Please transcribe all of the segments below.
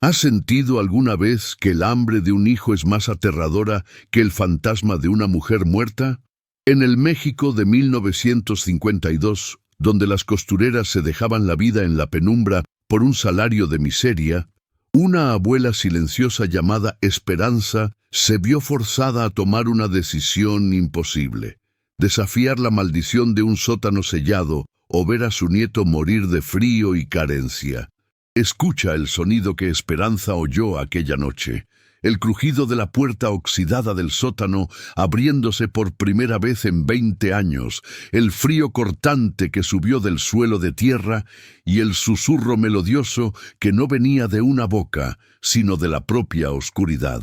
¿Has sentido alguna vez que el hambre de un hijo es más aterradora que el fantasma de una mujer muerta? En el México de 1952, donde las costureras se dejaban la vida en la penumbra por un salario de miseria, una abuela silenciosa llamada Esperanza se vio forzada a tomar una decisión imposible: desafiar la maldición de un sótano sellado o ver a su nieto morir de frío y carencia. Escucha el sonido que Esperanza oyó aquella noche: el crujido de la puerta oxidada del sótano abriéndose por primera vez en 20 años, el frío cortante que subió del suelo de tierra y el susurro melodioso que no venía de una boca, sino de la propia oscuridad.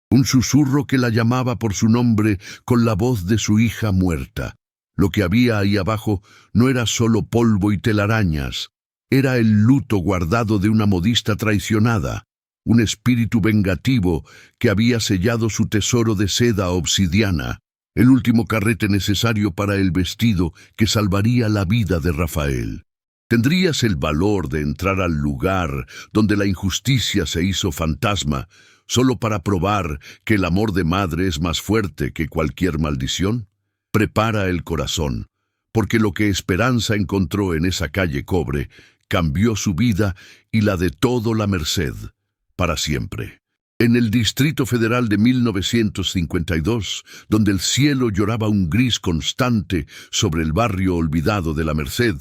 Un susurro que la llamaba por su nombre con la voz de su hija muerta. Lo que había ahí abajo no era solo polvo y telarañas, era el luto guardado de una modista traicionada, un espíritu vengativo que había sellado su tesoro de seda obsidiana, el último carrete necesario para el vestido que salvaría la vida de Rafael. ¿Tendrías el valor de entrar al lugar donde la injusticia se hizo fantasma, solo para probar que el amor de madre es más fuerte que cualquier maldición? Prepara el corazón, porque lo que Esperanza encontró en esa calle Cobre cambió su vida y la de todo La Merced, para siempre. En el Distrito Federal de 1952, donde el cielo lloraba un gris constante sobre el barrio olvidado de La Merced,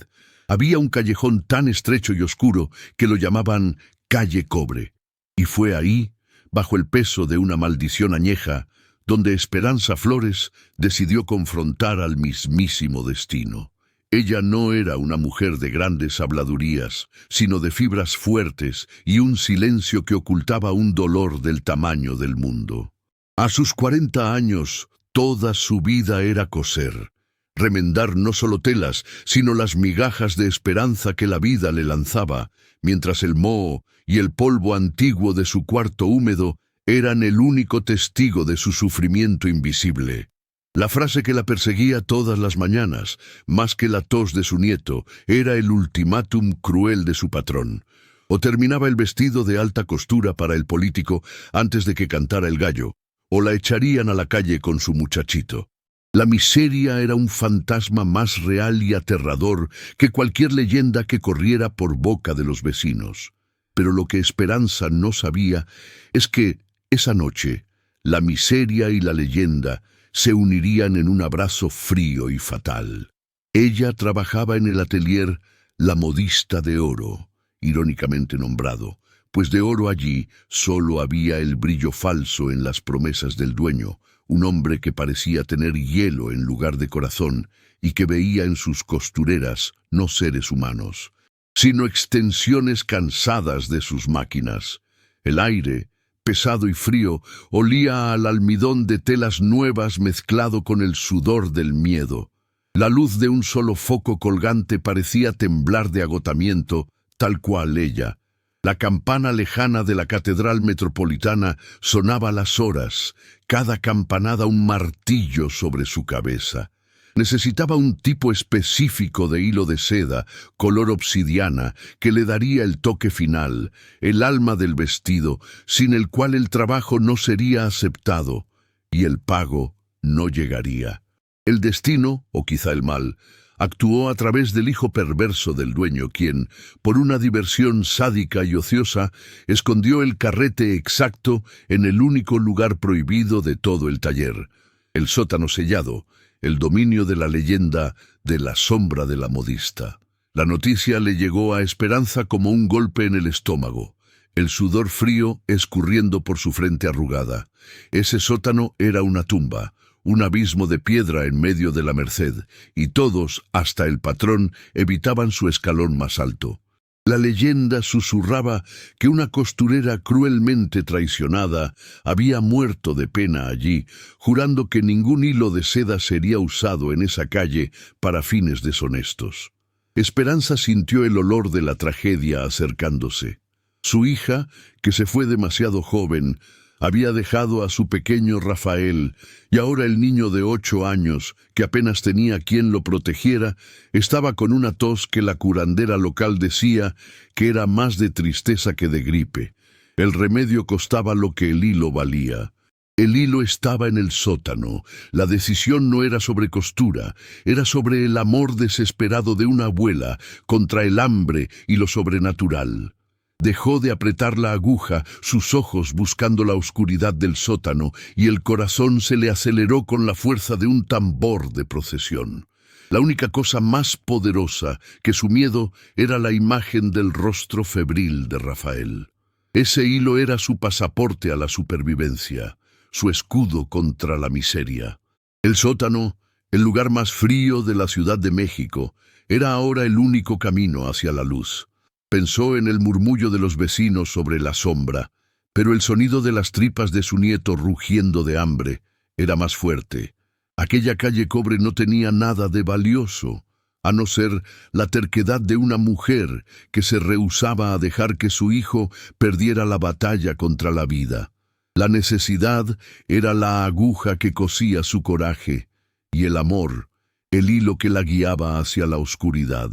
había un callejón tan estrecho y oscuro que lo llamaban Calle Cobre. Y fue ahí, bajo el peso de una maldición añeja, donde Esperanza Flores decidió confrontar al mismísimo destino. Ella no era una mujer de grandes habladurías, sino de fibras fuertes y un silencio que ocultaba un dolor del tamaño del mundo. A sus 40 años, toda su vida era coser, remendar no solo telas, sino las migajas de esperanza que la vida le lanzaba, mientras el moho y el polvo antiguo de su cuarto húmedo eran el único testigo de su sufrimiento invisible. La frase que la perseguía todas las mañanas, más que la tos de su nieto, era el ultimátum cruel de su patrón. O terminaba el vestido de alta costura para el político antes de que cantara el gallo, o la echarían a la calle con su muchachito. La miseria era un fantasma más real y aterrador que cualquier leyenda que corriera por boca de los vecinos. Pero lo que Esperanza no sabía es que, esa noche, la miseria y la leyenda se unirían en un abrazo frío y fatal. Ella trabajaba en el atelier La Modista de Oro, irónicamente nombrado, pues de oro allí solo había el brillo falso en las promesas del dueño, un hombre que parecía tener hielo en lugar de corazón y que veía en sus costureras no seres humanos, sino extensiones cansadas de sus máquinas. El aire, pesado y frío, olía al almidón de telas nuevas mezclado con el sudor del miedo. La luz de un solo foco colgante parecía temblar de agotamiento, tal cual ella. La campana lejana de la Catedral Metropolitana sonaba a las horas, cada campanada un martillo sobre su cabeza. Necesitaba un tipo específico de hilo de seda, color obsidiana, que le daría el toque final, el alma del vestido, sin el cual el trabajo no sería aceptado y el pago no llegaría. El destino, o quizá el mal, actuó a través del hijo perverso del dueño, quien, por una diversión sádica y ociosa, escondió el carrete exacto en el único lugar prohibido de todo el taller, el sótano sellado, el dominio de la leyenda de la sombra de la modista. La noticia le llegó a Esperanza como un golpe en el estómago, el sudor frío escurriendo por su frente arrugada. Ese sótano era una tumba, un abismo de piedra en medio de La Merced, y todos, hasta el patrón, evitaban su escalón más alto. La leyenda susurraba que una costurera cruelmente traicionada había muerto de pena allí, jurando que ningún hilo de seda sería usado en esa calle para fines deshonestos. Esperanza sintió el olor de la tragedia acercándose. Su hija, que se fue demasiado joven, había dejado a su pequeño Rafael, y ahora el niño de 8 años, que apenas tenía quien lo protegiera, estaba con una tos que la curandera local decía que era más de tristeza que de gripe. El remedio costaba lo que el hilo valía. El hilo estaba en el sótano. La decisión no era sobre costura, era sobre el amor desesperado de una abuela contra el hambre y lo sobrenatural. Dejó de apretar la aguja, sus ojos buscando la oscuridad del sótano, y el corazón se le aceleró con la fuerza de un tambor de procesión. La única cosa más poderosa que su miedo era la imagen del rostro febril de Rafael. Ese hilo era su pasaporte a la supervivencia, su escudo contra la miseria. El sótano, el lugar más frío de la Ciudad de México, era ahora el único camino hacia la luz. Pensó en el murmullo de los vecinos sobre la sombra, pero el sonido de las tripas de su nieto rugiendo de hambre era más fuerte. Aquella calle Cobre no tenía nada de valioso, a no ser la terquedad de una mujer que se rehusaba a dejar que su hijo perdiera la batalla contra la vida. La necesidad era la aguja que cosía su coraje, y el amor, el hilo que la guiaba hacia la oscuridad.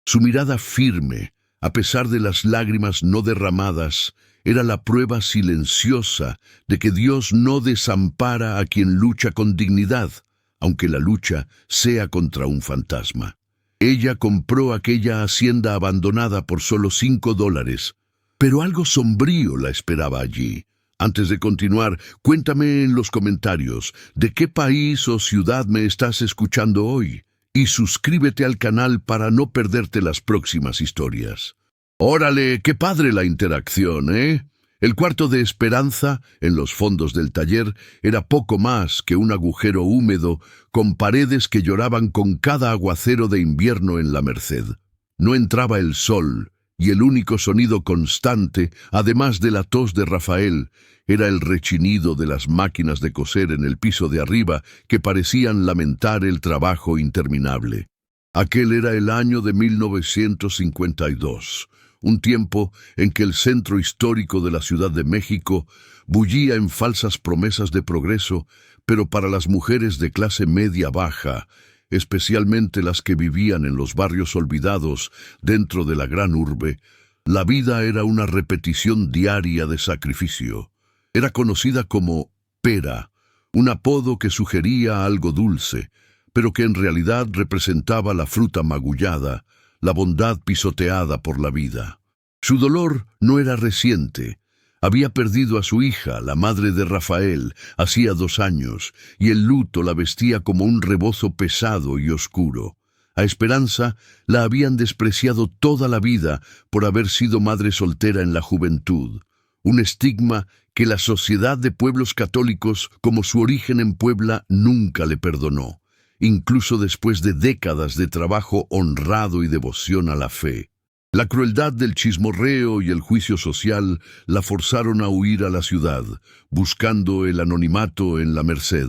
Su mirada firme, a pesar de las lágrimas no derramadas, era la prueba silenciosa de que Dios no desampara a quien lucha con dignidad, aunque la lucha sea contra un fantasma. Ella compró aquella hacienda abandonada por solo $5, pero algo sombrío la esperaba allí. Antes de continuar, cuéntame en los comentarios de qué país o ciudad me estás escuchando hoy, y suscríbete al canal para no perderte las próximas historias. ¡Órale, qué padre la interacción, eh! El cuarto de Esperanza, en los fondos del taller, era poco más que un agujero húmedo con paredes que lloraban con cada aguacero de invierno en la Merced. No entraba el sol, y el único sonido constante, además de la tos de Rafael, era el rechinido de las máquinas de coser en el piso de arriba que parecían lamentar el trabajo interminable. Aquel era el año de 1952. Un tiempo en que el centro histórico de la Ciudad de México bullía en falsas promesas de progreso, pero para las mujeres de clase media-baja, especialmente las que vivían en los barrios olvidados dentro de la gran urbe, la vida era una repetición diaria de sacrificio. Era conocida como pera, un apodo que sugería algo dulce, pero que en realidad representaba la fruta magullada, la bondad pisoteada por la vida. Su dolor no era reciente. Había perdido a su hija, la madre de Rafael, hacía 2 años, y el luto la vestía como un rebozo pesado y oscuro. A Esperanza la habían despreciado toda la vida por haber sido madre soltera en la juventud, un estigma que la Sociedad de Pueblos Católicos, como su origen en Puebla, nunca le perdonó, incluso después de décadas de trabajo honrado y devoción a la fe. La crueldad del chismorreo y el juicio social la forzaron a huir a la ciudad, buscando el anonimato en la Merced,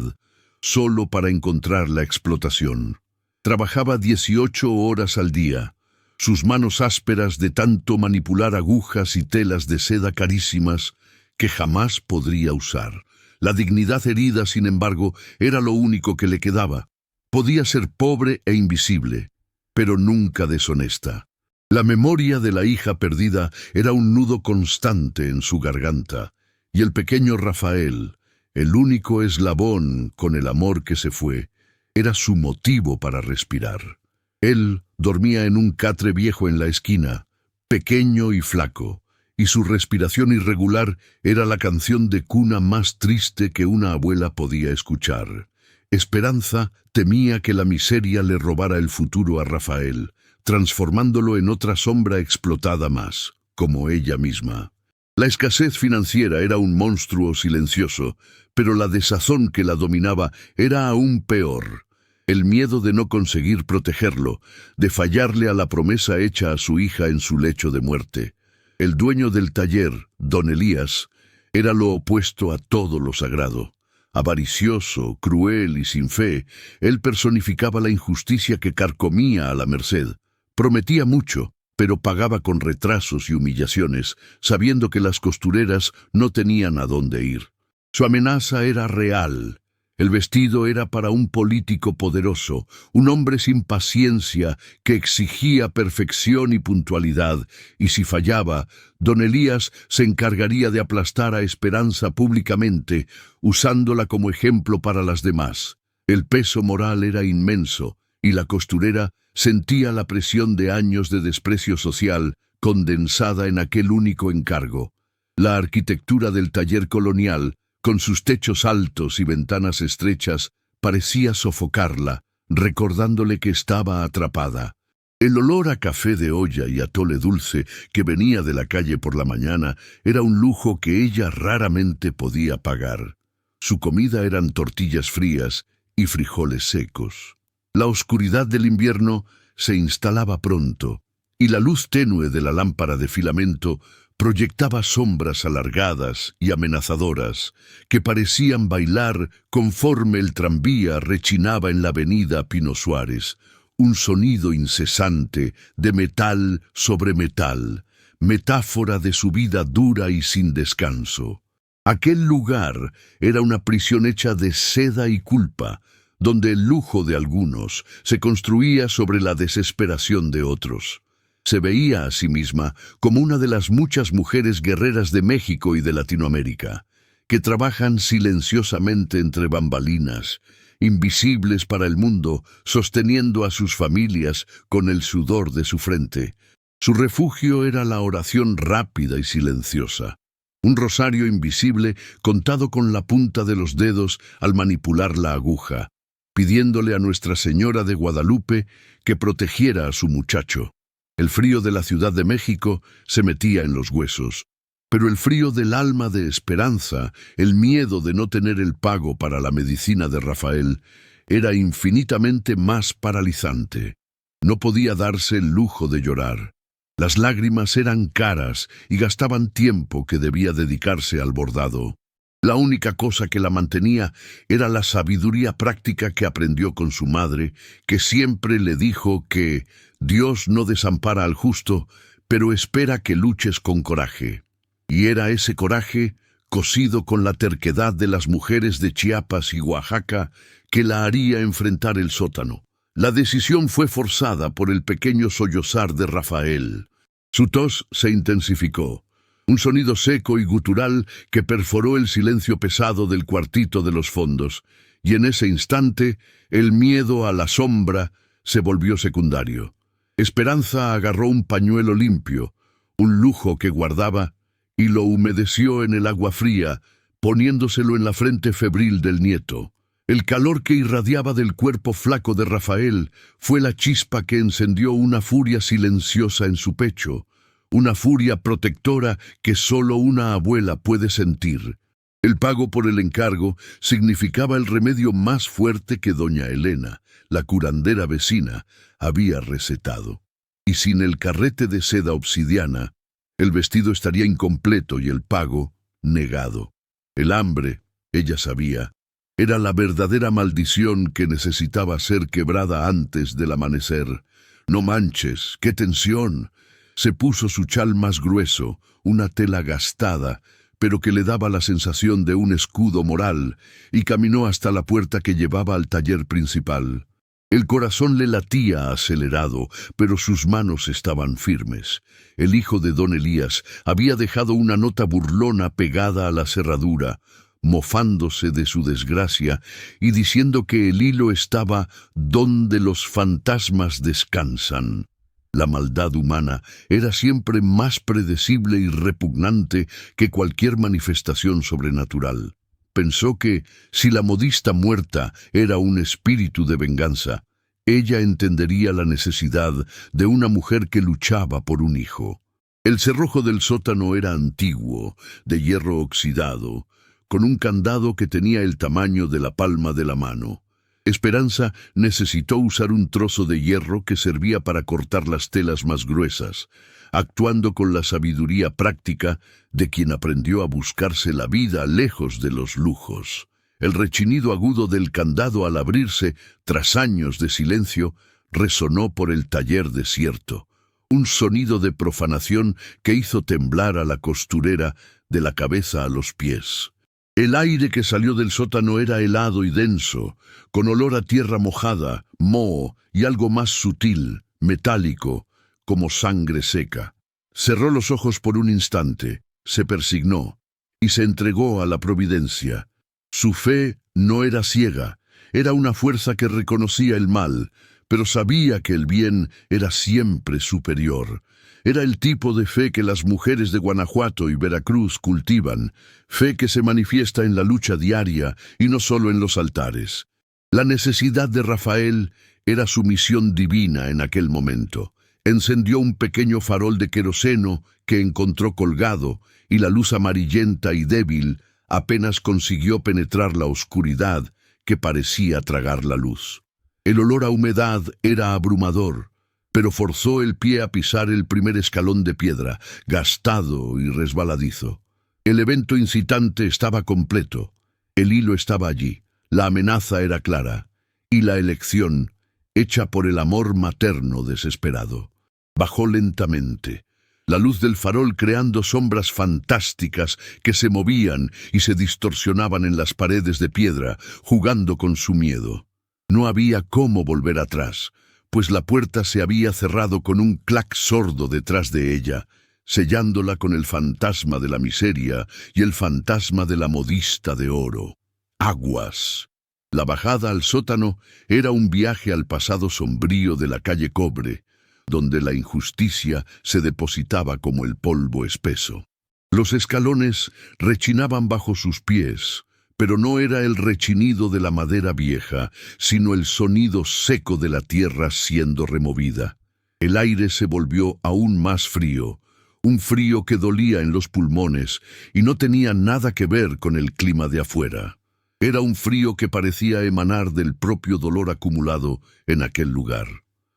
solo para encontrar la explotación. Trabajaba 18 horas al día, sus manos ásperas de tanto manipular agujas y telas de seda carísimas que jamás podría usar. La dignidad herida, sin embargo, era lo único que le quedaba. Podía ser pobre e invisible, pero nunca deshonesta. La memoria de la hija perdida era un nudo constante en su garganta, y el pequeño Rafael, el único eslabón con el amor que se fue, era su motivo para respirar. Él dormía en un catre viejo en la esquina, pequeño y flaco, y su respiración irregular era la canción de cuna más triste que una abuela podía escuchar. Esperanza temía que la miseria le robara el futuro a Rafael, transformándolo en otra sombra explotada más, como ella misma. La escasez financiera era un monstruo silencioso, pero la desazón que la dominaba era aún peor. El miedo de no conseguir protegerlo, de fallarle a la promesa hecha a su hija en su lecho de muerte. El dueño del taller, don Elías, era lo opuesto a todo lo sagrado. Avaricioso, cruel y sin fe, él personificaba la injusticia que carcomía a la Merced. Prometía mucho, pero pagaba con retrasos y humillaciones, sabiendo que las costureras no tenían a dónde ir. Su amenaza era real. El vestido era para un político poderoso, un hombre sin paciencia que exigía perfección y puntualidad, y si fallaba, don Elías se encargaría de aplastar a Esperanza públicamente, usándola como ejemplo para las demás. El peso moral era inmenso, y la costurera sentía la presión de años de desprecio social condensada en aquel único encargo. La arquitectura del taller colonial, con sus techos altos y ventanas estrechas, parecía sofocarla, recordándole que estaba atrapada. El olor a café de olla y atole dulce que venía de la calle por la mañana era un lujo que ella raramente podía pagar. Su comida eran tortillas frías y frijoles secos. La oscuridad del invierno se instalaba pronto, y la luz tenue de la lámpara de filamento proyectaba sombras alargadas y amenazadoras que parecían bailar conforme el tranvía rechinaba en la avenida Pino Suárez, un sonido incesante de metal sobre metal, metáfora de su vida dura y sin descanso. Aquel lugar era una prisión hecha de seda y culpa, donde el lujo de algunos se construía sobre la desesperación de otros. Se veía a sí misma como una de las muchas mujeres guerreras de México y de Latinoamérica, que trabajan silenciosamente entre bambalinas, invisibles para el mundo, sosteniendo a sus familias con el sudor de su frente. Su refugio era la oración rápida y silenciosa, un rosario invisible contado con la punta de los dedos al manipular la aguja, pidiéndole a Nuestra Señora de Guadalupe que protegiera a su muchacho. El frío de la Ciudad de México se metía en los huesos, pero el frío del alma de Esperanza, el miedo de no tener el pago para la medicina de Rafael, era infinitamente más paralizante. No podía darse el lujo de llorar. Las lágrimas eran caras y gastaban tiempo que debía dedicarse al bordado. La única cosa que la mantenía era la sabiduría práctica que aprendió con su madre, que siempre le dijo que Dios no desampara al justo, pero espera que luches con coraje. Y era ese coraje, cosido con la terquedad de las mujeres de Chiapas y Oaxaca, que la haría enfrentar el sótano. La decisión fue forzada por el pequeño sollozar de Rafael. Su tos se intensificó. Un sonido seco y gutural que perforó el silencio pesado del cuartito de los fondos, y en ese instante el miedo a la sombra se volvió secundario. Esperanza agarró un pañuelo limpio, un lujo que guardaba, y lo humedeció en el agua fría, poniéndoselo en la frente febril del nieto. El calor que irradiaba del cuerpo flaco de Rafael fue la chispa que encendió una furia silenciosa en su pecho, una furia protectora que solo una abuela puede sentir. El pago por el encargo significaba el remedio más fuerte que doña Elena, la curandera vecina, había recetado. Y sin el carrete de seda obsidiana, el vestido estaría incompleto y el pago negado. El hambre, ella sabía, era la verdadera maldición que necesitaba ser quebrada antes del amanecer. «No manches, qué tensión». Se puso su chal más grueso, una tela gastada, pero que le daba la sensación de un escudo moral, y caminó hasta la puerta que llevaba al taller principal. El corazón le latía acelerado, pero sus manos estaban firmes. El hijo de don Elías había dejado una nota burlona pegada a la cerradura, mofándose de su desgracia y diciendo que el hilo estaba donde los fantasmas descansan. La maldad humana era siempre más predecible y repugnante que cualquier manifestación sobrenatural. Pensó que, si la modista muerta era un espíritu de venganza, ella entendería la necesidad de una mujer que luchaba por un hijo. El cerrojo del sótano era antiguo, de hierro oxidado, con un candado que tenía el tamaño de la palma de la mano. Esperanza necesitó usar un trozo de hierro que servía para cortar las telas más gruesas, actuando con la sabiduría práctica de quien aprendió a buscarse la vida lejos de los lujos. El rechinido agudo del candado al abrirse, tras años de silencio, resonó por el taller desierto, un sonido de profanación que hizo temblar a la costurera de la cabeza a los pies. El aire que salió del sótano era helado y denso, con olor a tierra mojada, moho y algo más sutil, metálico, como sangre seca. Cerró los ojos por un instante, se persignó y se entregó a la providencia. Su fe no era ciega, era una fuerza que reconocía el mal, pero sabía que el bien era siempre superior. Era el tipo de fe que las mujeres de Guanajuato y Veracruz cultivan, fe que se manifiesta en la lucha diaria y no solo en los altares. La necesidad de Rafael era su misión divina en aquel momento. Encendió un pequeño farol de queroseno que encontró colgado, y la luz amarillenta y débil apenas consiguió penetrar la oscuridad que parecía tragar la luz. El olor a humedad era abrumador, pero forzó el pie a pisar el primer escalón de piedra, gastado y resbaladizo. El evento incitante estaba completo, el hilo estaba allí, la amenaza era clara, y la elección, hecha por el amor materno desesperado. Bajó lentamente, la luz del farol creando sombras fantásticas que se movían y se distorsionaban en las paredes de piedra, jugando con su miedo. No había cómo volver atrás, pues la puerta se había cerrado con un clac sordo detrás de ella, sellándola con el fantasma de la miseria y el fantasma de la modista de oro. Aguas. La bajada al sótano era un viaje al pasado sombrío de la calle Cobre, donde la injusticia se depositaba como el polvo espeso. Los escalones rechinaban bajo sus pies, pero no era el rechinido de la madera vieja, sino el sonido seco de la tierra siendo removida. El aire se volvió aún más frío, un frío que dolía en los pulmones y no tenía nada que ver con el clima de afuera. Era un frío que parecía emanar del propio dolor acumulado en aquel lugar.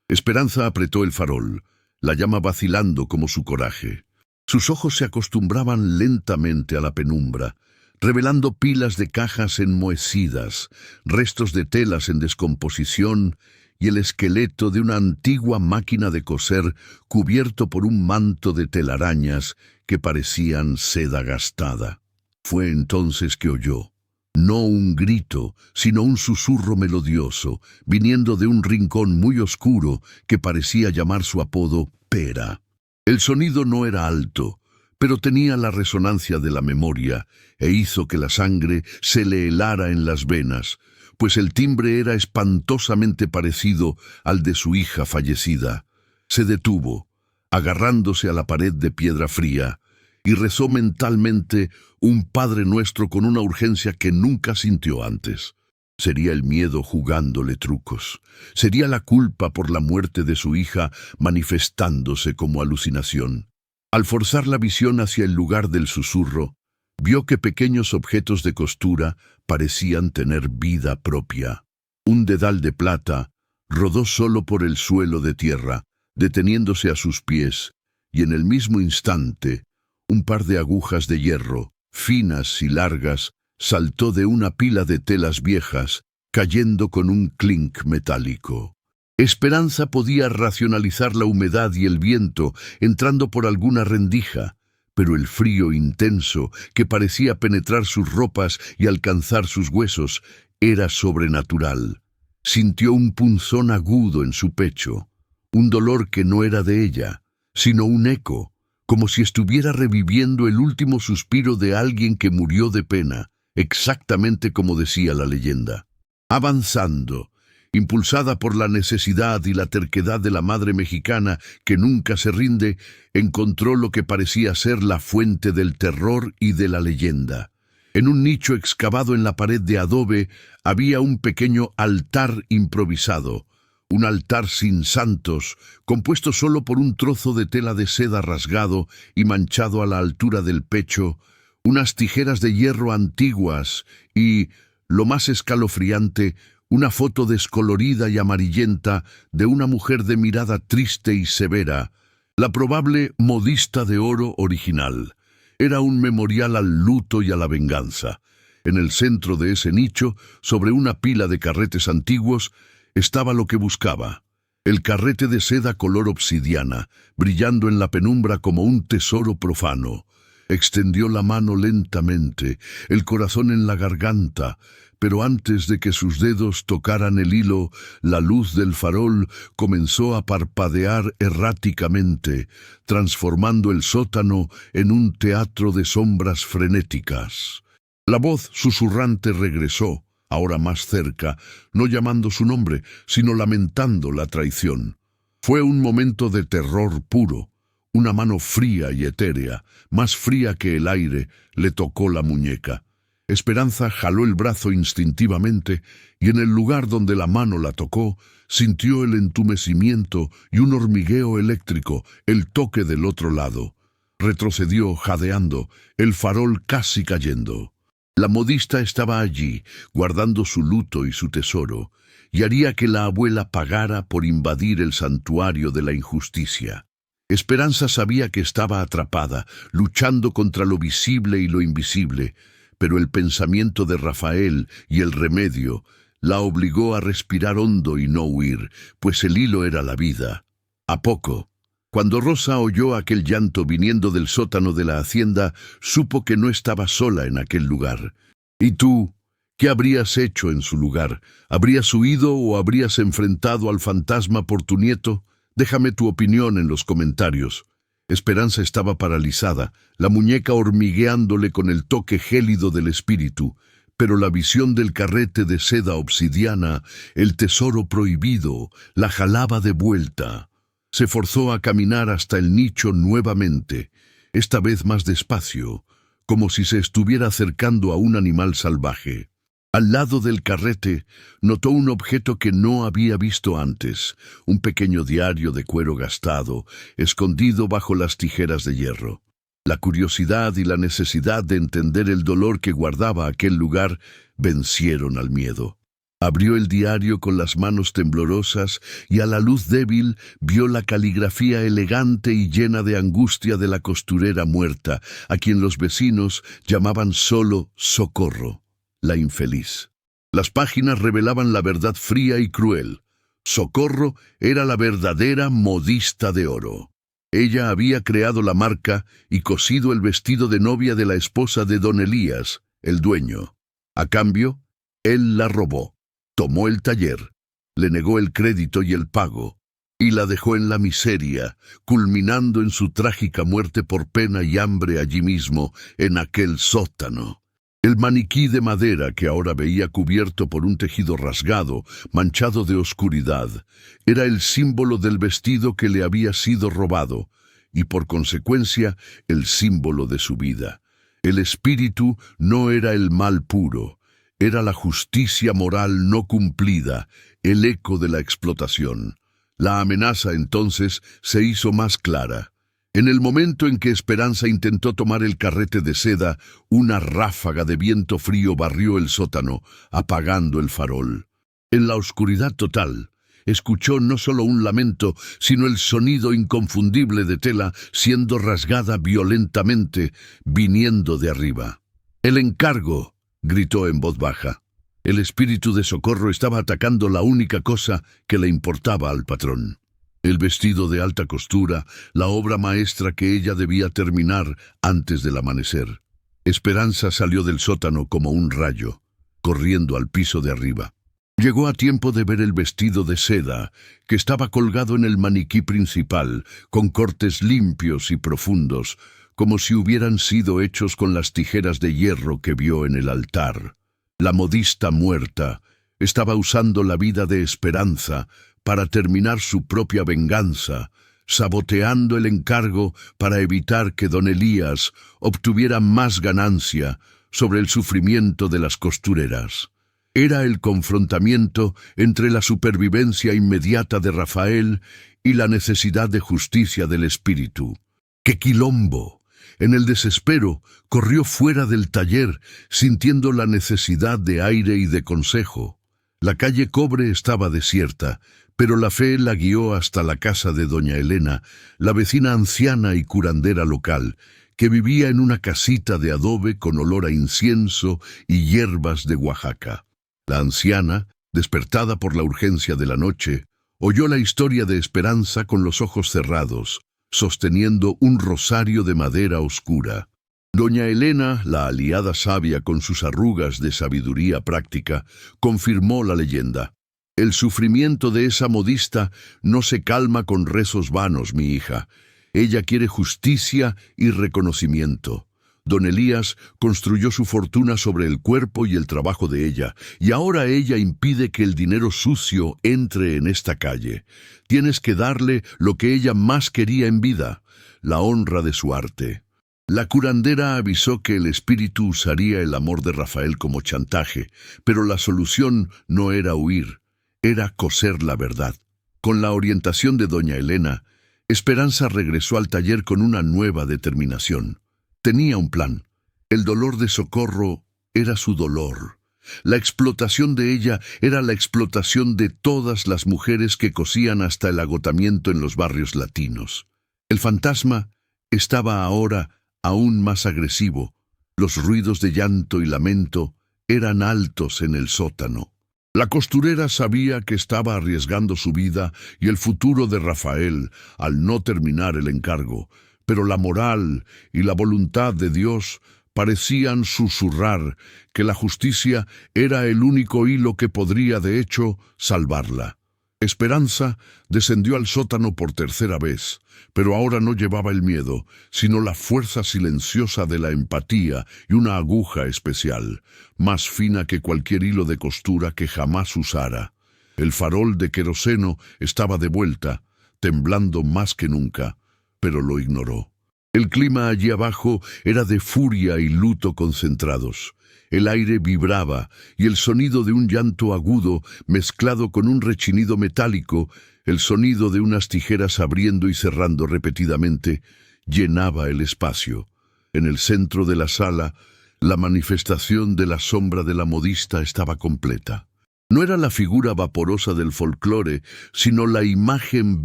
Esperanza apretó el farol, la llama vacilando como su coraje. Sus ojos se acostumbraban lentamente a la penumbra, revelando pilas de cajas enmohecidas, restos de telas en descomposición y el esqueleto de una antigua máquina de coser cubierto por un manto de telarañas que parecían seda gastada. Fue entonces que oyó. No un grito, sino un susurro melodioso, viniendo de un rincón muy oscuro que parecía llamar su apodo Pera. El sonido no era alto, pero tenía la resonancia de la memoria e hizo que la sangre se le helara en las venas, pues el timbre era espantosamente parecido al de su hija fallecida. Se detuvo, agarrándose a la pared de piedra fría, y rezó mentalmente un Padre Nuestro con una urgencia que nunca sintió antes. Sería el miedo jugándole trucos. Sería la culpa por la muerte de su hija manifestándose como alucinación. Al forzar la visión hacia el lugar del susurro, vio que pequeños objetos de costura parecían tener vida propia. Un dedal de plata rodó solo por el suelo de tierra, deteniéndose a sus pies, y en el mismo instante, un par de agujas de hierro, finas y largas, saltó de una pila de telas viejas, cayendo con un clink metálico. Esperanza podía racionalizar la humedad y el viento entrando por alguna rendija, pero el frío intenso que parecía penetrar sus ropas y alcanzar sus huesos era sobrenatural. Sintió un punzón agudo en su pecho, un dolor que no era de ella, sino un eco, como si estuviera reviviendo el último suspiro de alguien que murió de pena, exactamente como decía la leyenda. Avanzando, impulsada por la necesidad y la terquedad de la madre mexicana que nunca se rinde, encontró lo que parecía ser la fuente del terror y de la leyenda. En un nicho excavado en la pared de adobe había un pequeño altar improvisado, un altar sin santos, compuesto solo por un trozo de tela de seda rasgado y manchado a la altura del pecho, unas tijeras de hierro antiguas y, lo más escalofriante, una foto descolorida y amarillenta de una mujer de mirada triste y severa, la probable modista de oro original. Era un memorial al luto y a la venganza. En el centro de ese nicho, sobre una pila de carretes antiguos, estaba lo que buscaba, el carrete de seda color obsidiana, brillando en la penumbra como un tesoro profano. Extendió la mano lentamente, el corazón en la garganta, pero antes de que sus dedos tocaran el hilo, la luz del farol comenzó a parpadear erráticamente, transformando el sótano en un teatro de sombras frenéticas. La voz susurrante regresó, ahora más cerca, no llamando su nombre, sino lamentando la traición. Fue un momento de terror puro. Una mano fría y etérea, más fría que el aire, le tocó la muñeca. Esperanza jaló el brazo instintivamente y en el lugar donde la mano la tocó, sintió el entumecimiento y un hormigueo eléctrico, el toque del otro lado. Retrocedió jadeando, el farol casi cayendo. La modista estaba allí, guardando su luto y su tesoro, y haría que la abuela pagara por invadir el santuario de la injusticia. Esperanza sabía que estaba atrapada, luchando contra lo visible y lo invisible, pero el pensamiento de Rafael y el remedio la obligó a respirar hondo y no huir, pues el hilo era la vida. A poco, cuando Rosa oyó aquel llanto viniendo del sótano de la hacienda, supo que no estaba sola en aquel lugar. ¿Y tú? ¿Qué habrías hecho en su lugar? ¿Habrías huido o habrías enfrentado al fantasma por tu nieto? Déjame tu opinión en los comentarios. Esperanza estaba paralizada, la muñeca hormigueándole con el toque gélido del espíritu, pero la visión del carrete de seda obsidiana, el tesoro prohibido, la jalaba de vuelta. Se forzó a caminar hasta el nicho nuevamente, esta vez más despacio, como si se estuviera acercando a un animal salvaje. Al lado del carrete, notó un objeto que no había visto antes, un pequeño diario de cuero gastado, escondido bajo las tijeras de hierro. La curiosidad y la necesidad de entender el dolor que guardaba aquel lugar vencieron al miedo. Abrió el diario con las manos temblorosas y a la luz débil vio la caligrafía elegante y llena de angustia de la costurera muerta, a quien los vecinos llamaban solo Socorro. La infeliz. Las páginas revelaban la verdad fría y cruel. Socorro era la verdadera modista de oro. Ella había creado la marca y cosido el vestido de novia de la esposa de don Elías, el dueño. A cambio, él la robó, tomó el taller, le negó el crédito y el pago, y la dejó en la miseria, culminando en su trágica muerte por pena y hambre allí mismo, en aquel sótano. El maniquí de madera que ahora veía cubierto por un tejido rasgado, manchado de oscuridad, era el símbolo del vestido que le había sido robado, y por consecuencia el símbolo de su vida. El espíritu no era el mal puro, era la justicia moral no cumplida, el eco de la explotación. La amenaza entonces se hizo más clara. En el momento en que Esperanza intentó tomar el carrete de seda, una ráfaga de viento frío barrió el sótano, apagando el farol. En la oscuridad total, escuchó no solo un lamento, sino el sonido inconfundible de tela siendo rasgada violentamente, viniendo de arriba. «¡El encargo!», gritó en voz baja. El espíritu de Socorro estaba atacando la única cosa que le importaba al patrón. El vestido de alta costura, la obra maestra que ella debía terminar antes del amanecer. Esperanza salió del sótano como un rayo, corriendo al piso de arriba. Llegó a tiempo de ver el vestido de seda, que estaba colgado en el maniquí principal, con cortes limpios y profundos, como si hubieran sido hechos con las tijeras de hierro que vio en el altar. La modista muerta estaba usando la vida de Esperanza para terminar su propia venganza, saboteando el encargo para evitar que don Elías obtuviera más ganancia sobre el sufrimiento de las costureras. Era el confrontamiento entre la supervivencia inmediata de Rafael y la necesidad de justicia del espíritu. ¡Qué quilombo! En el desespero, corrió fuera del taller, sintiendo la necesidad de aire y de consejo. La calle Cobre estaba desierta, pero la fe la guió hasta la casa de doña Elena, la vecina anciana y curandera local, que vivía en una casita de adobe con olor a incienso y hierbas de Oaxaca. La anciana, despertada por la urgencia de la noche, oyó la historia de Esperanza con los ojos cerrados, sosteniendo un rosario de madera oscura. Doña Elena, la aliada sabia con sus arrugas de sabiduría práctica, confirmó la leyenda. El sufrimiento de esa modista no se calma con rezos vanos, mi hija. Ella quiere justicia y reconocimiento. Don Elías construyó su fortuna sobre el cuerpo y el trabajo de ella, y ahora ella impide que el dinero sucio entre en esta calle. Tienes que darle lo que ella más quería en vida, la honra de su arte. La curandera avisó que el espíritu usaría el amor de Rafael como chantaje, pero la solución no era huir, era coser la verdad. Con la orientación de doña Elena, Esperanza regresó al taller con una nueva determinación. Tenía un plan. El dolor de Socorro era su dolor. La explotación de ella era la explotación de todas las mujeres que cosían hasta el agotamiento en los barrios latinos. El fantasma estaba ahora aún más agresivo. Los ruidos de llanto y lamento eran altos en el sótano. La costurera sabía que estaba arriesgando su vida y el futuro de Rafael al no terminar el encargo, pero la moral y la voluntad de Dios parecían susurrar que la justicia era el único hilo que podría, de hecho, salvarla. Esperanza descendió al sótano por tercera vez, pero ahora no llevaba el miedo, sino la fuerza silenciosa de la empatía y una aguja especial, más fina que cualquier hilo de costura que jamás usara. El farol de queroseno estaba de vuelta, temblando más que nunca, pero lo ignoró. El clima allí abajo era de furia y luto concentrados. El aire vibraba y el sonido de un llanto agudo mezclado con un rechinido metálico, el sonido de unas tijeras abriendo y cerrando repetidamente, llenaba el espacio. En el centro de la sala, la manifestación de la sombra de la modista estaba completa. No era la figura vaporosa del folclore, sino la imagen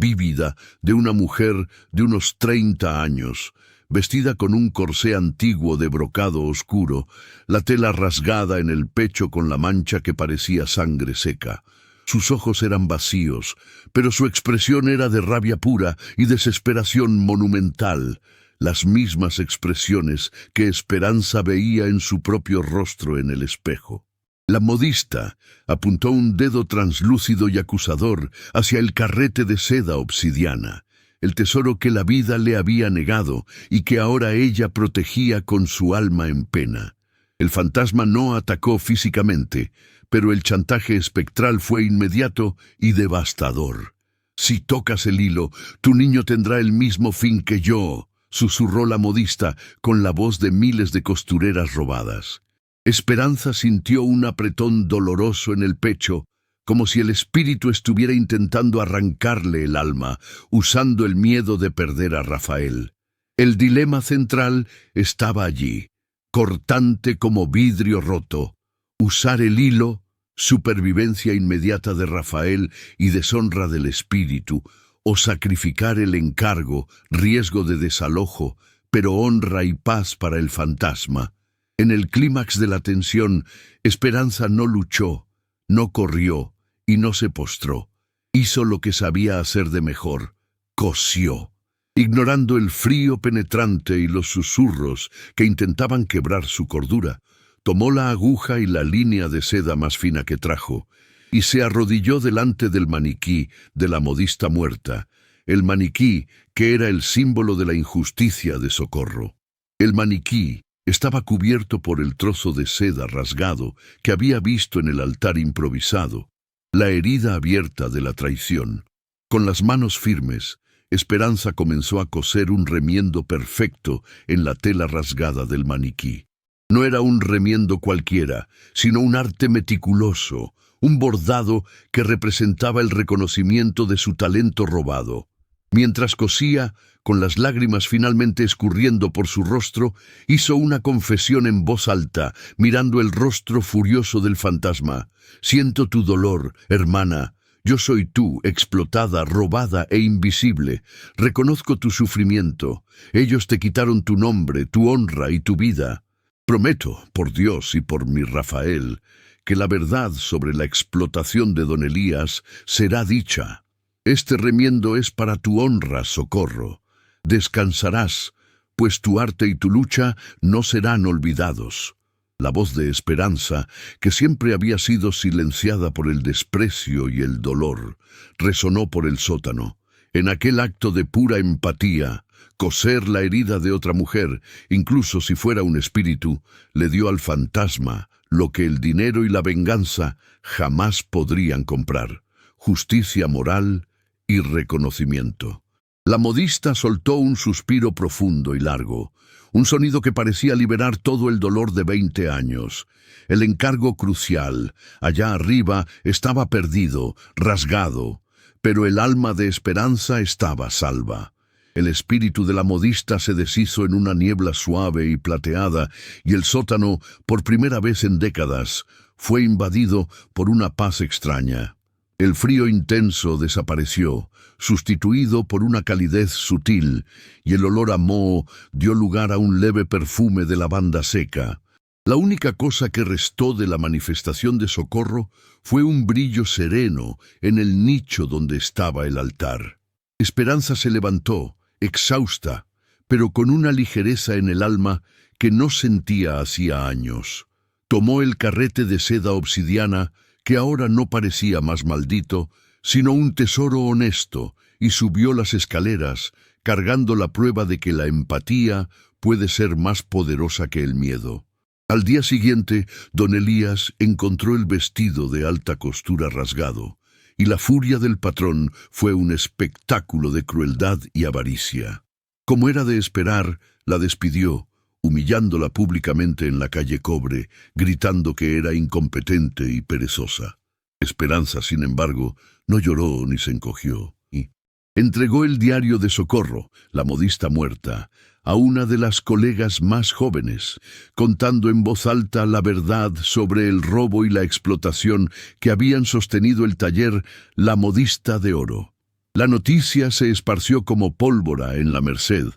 vívida de una mujer de unos 30 años, vestida con un corsé antiguo de brocado oscuro, la tela rasgada en el pecho con la mancha que parecía sangre seca. Sus ojos eran vacíos, pero su expresión era de rabia pura y desesperación monumental, las mismas expresiones que Esperanza veía en su propio rostro en el espejo. La modista apuntó un dedo translúcido y acusador hacia el carrete de seda obsidiana, el tesoro que la vida le había negado y que ahora ella protegía con su alma en pena. El fantasma no atacó físicamente, pero el chantaje espectral fue inmediato y devastador. «Si tocas el hilo, tu niño tendrá el mismo fin que yo», susurró la modista con la voz de miles de costureras robadas. Esperanza sintió un apretón doloroso en el pecho, como si el espíritu estuviera intentando arrancarle el alma, usando el miedo de perder a Rafael. El dilema central estaba allí, cortante como vidrio roto. Usar el hilo, supervivencia inmediata de Rafael y deshonra del espíritu, o sacrificar el encargo, riesgo de desalojo, pero honra y paz para el fantasma. En el clímax de la tensión, Esperanza no luchó, no corrió y no se postró. Hizo lo que sabía hacer de mejor, cosió. Ignorando el frío penetrante y los susurros que intentaban quebrar su cordura, tomó la aguja y la línea de seda más fina que trajo, y se arrodilló delante del maniquí de la modista muerta, el maniquí que era el símbolo de la injusticia de Socorro. El maniquí estaba cubierto por el trozo de seda rasgado que había visto en el altar improvisado, la herida abierta de la traición. Con las manos firmes, Esperanza comenzó a coser un remiendo perfecto en la tela rasgada del maniquí. No era un remiendo cualquiera, sino un arte meticuloso, un bordado que representaba el reconocimiento de su talento robado. Mientras cosía, con las lágrimas finalmente escurriendo por su rostro, hizo una confesión en voz alta, mirando el rostro furioso del fantasma. «Siento tu dolor, hermana. Yo soy tú, explotada, robada e invisible. Reconozco tu sufrimiento. Ellos te quitaron tu nombre, tu honra y tu vida. Prometo, por Dios y por mi Rafael, que la verdad sobre la explotación de don Elías será dicha. Este remiendo es para tu honra, Socorro. Descansarás, pues tu arte y tu lucha no serán olvidados. La voz de Esperanza, que siempre había sido silenciada por el desprecio y el dolor, resonó por el sótano. En aquel acto de pura empatía, coser la herida de otra mujer, incluso si fuera un espíritu, le dio al fantasma lo que el dinero y la venganza jamás podrían comprar: justicia moral y reconocimiento. La modista soltó un suspiro profundo y largo, un sonido que parecía liberar todo el dolor de 20 años. El encargo crucial, allá arriba, estaba perdido, rasgado, pero el alma de Esperanza estaba salva. El espíritu de la modista se deshizo en una niebla suave y plateada, y el sótano, por primera vez en décadas, fue invadido por una paz extraña. El frío intenso desapareció, sustituido por una calidez sutil, y el olor a moho dio lugar a un leve perfume de lavanda seca. La única cosa que restó de la manifestación de socorro fue un brillo sereno en el nicho donde estaba el altar. Esperanza se levantó, exhausta, pero con una ligereza en el alma que no sentía hacía años. Tomó el carrete de seda obsidiana, que ahora no parecía más maldito, sino un tesoro honesto, y subió las escaleras, cargando la prueba de que la empatía puede ser más poderosa que el miedo. Al día siguiente, don Elías encontró el vestido de alta costura rasgado, y la furia del patrón fue un espectáculo de crueldad y avaricia. Como era de esperar, la despidió, humillándola públicamente en la calle Cobre, gritando que era incompetente y perezosa. Esperanza, sin embargo, no lloró ni se encogió, y entregó el diario de Socorro, la modista muerta, a una de las colegas más jóvenes, contando en voz alta la verdad sobre el robo y la explotación que habían sostenido el taller La Modista de Oro. La noticia se esparció como pólvora en la Merced,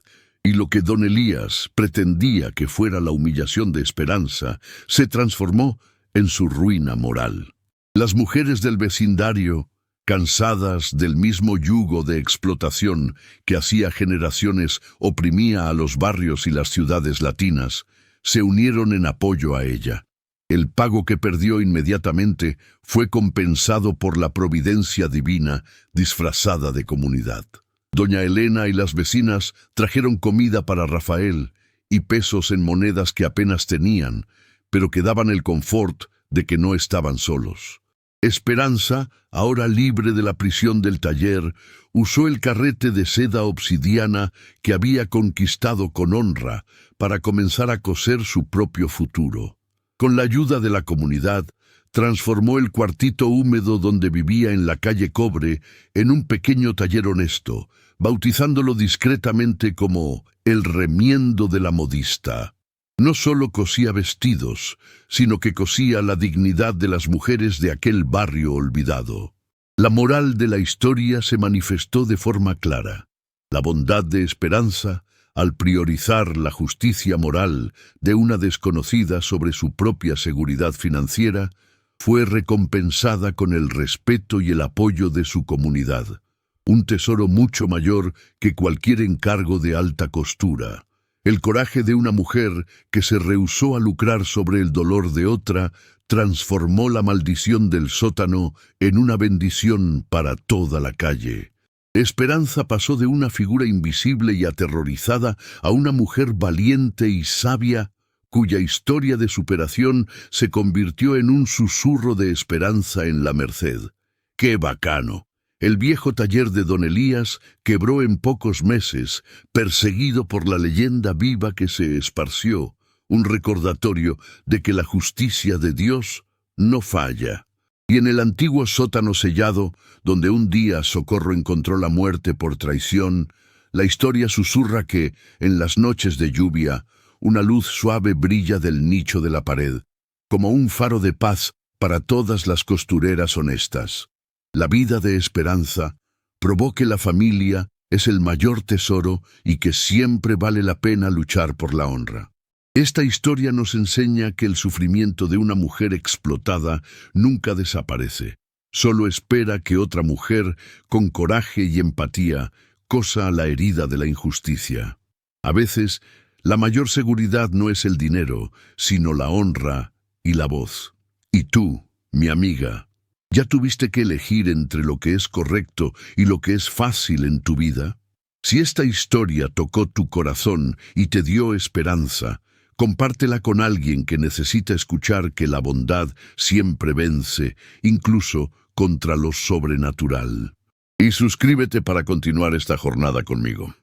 y lo que don Elías pretendía que fuera la humillación de Esperanza se transformó en su ruina moral. Las mujeres del vecindario, cansadas del mismo yugo de explotación que hacía generaciones oprimía a los barrios y las ciudades latinas, se unieron en apoyo a ella. El pago que perdió inmediatamente fue compensado por la providencia divina disfrazada de comunidad. Doña Elena y las vecinas trajeron comida para Rafael y pesos en monedas que apenas tenían, pero que daban el confort de que no estaban solos. Esperanza, ahora libre de la prisión del taller, usó el carrete de seda obsidiana que había conquistado con honra para comenzar a coser su propio futuro. Con la ayuda de la comunidad, transformó el cuartito húmedo donde vivía en la calle Cobre en un pequeño taller honesto, bautizándolo discretamente como el remiendo de la modista. No solo cosía vestidos, sino que cosía la dignidad de las mujeres de aquel barrio olvidado. La moral de la historia se manifestó de forma clara. La bondad de Esperanza, al priorizar la justicia moral de una desconocida sobre su propia seguridad financiera, fue recompensada con el respeto y el apoyo de su comunidad. Un tesoro mucho mayor que cualquier encargo de alta costura. El coraje de una mujer que se rehusó a lucrar sobre el dolor de otra transformó la maldición del sótano en una bendición para toda la calle. Esperanza pasó de una figura invisible y aterrorizada a una mujer valiente y sabia, cuya historia de superación se convirtió en un susurro de esperanza en la Merced. ¡Qué bacano! El viejo taller de don Elías quebró en pocos meses, perseguido por la leyenda viva que se esparció, un recordatorio de que la justicia de Dios no falla. Y en el antiguo sótano sellado, donde un día Socorro encontró la muerte por traición, la historia susurra que, en las noches de lluvia, una luz suave brilla del nicho de la pared, como un faro de paz para todas las costureras honestas. La vida de Esperanza probó que la familia es el mayor tesoro y que siempre vale la pena luchar por la honra. Esta historia nos enseña que el sufrimiento de una mujer explotada nunca desaparece. Solo espera que otra mujer, con coraje y empatía, cosa la herida de la injusticia. A veces, la mayor seguridad no es el dinero, sino la honra y la voz. Y tú, mi amiga, ¿ya tuviste que elegir entre lo que es correcto y lo que es fácil en tu vida? Si esta historia tocó tu corazón y te dio esperanza, compártela con alguien que necesita escuchar que la bondad siempre vence, incluso contra lo sobrenatural. Y suscríbete para continuar esta jornada conmigo.